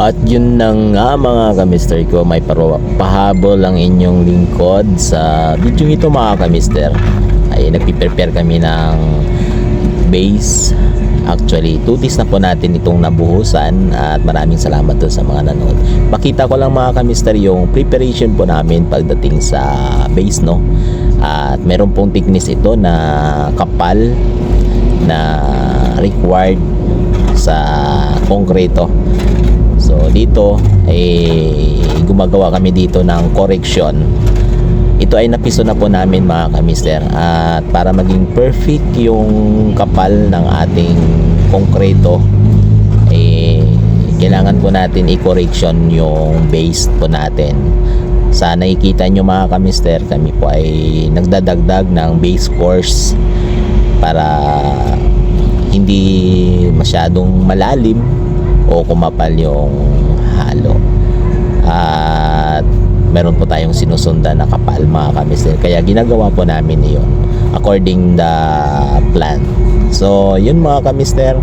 At yun na nga mga kamister ko, may pahabol ang inyong lingkod sa video ito mga kamister. Ay nagpiprepare kami ng base. Actually 2 days na po natin itong nabuhusan at maraming salamat doon sa mga nanood. Pakita ko lang mga kamister yung preparation po namin pagdating sa base, no. At meron pong thickness ito na kapal na required sa konkreto. So dito ay gumagawa kami dito ng correction. Ito ay napiso na po namin mga kamister, at para maging perfect yung kapal ng ating konkreto kailangan po natin i-correction yung base po natin. Sa nakikita nyo mga kamister, kami po ay nagdadagdag ng base course para hindi masyadong malalim o kumapal yung halo. At meron po tayong sinusundan na kapal mga kamister, kaya ginagawa po namin iyon according the plan. So yun mga kamister,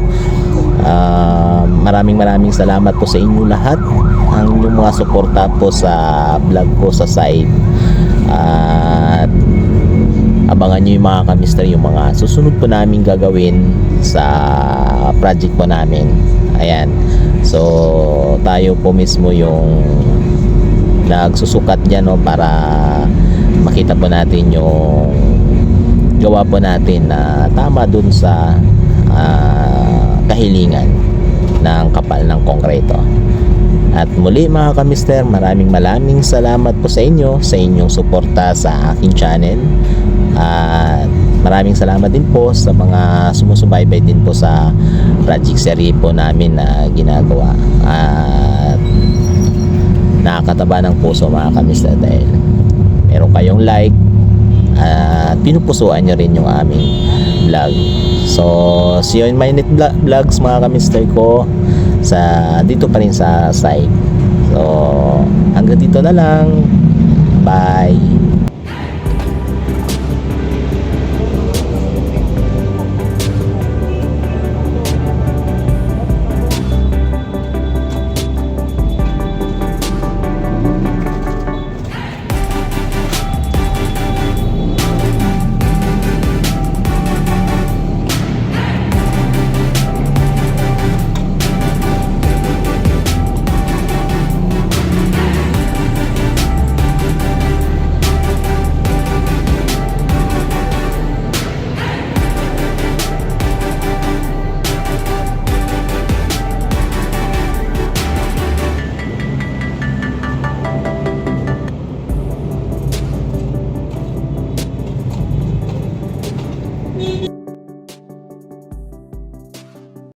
maraming salamat po sa inyo lahat, ang inyong mga suporta po sa vlog ko sa side. At abangan nyo yung mga kamister yung mga susunod po namin gagawin sa project po namin. Ayan, so tayo po mismo yung nagsusukat dyan, no, para makita po natin yung gawa po natin na tama dun sa kahilingan ng kapal ng konkreto. At muli mga kamister, maraming salamat po sa inyo, sa inyong suporta sa aking channel. At maraming salamat din po sa mga sumusubaybay din po sa project series po namin na ginagawa. At nakakataba ng puso mga kamister dahil meron kayong like at pinupusuan nyo rin yung aming vlog. So see you in my next vlogs mga kamister ko, sa dito pa rin sa site. So hanggang dito na lang, bye.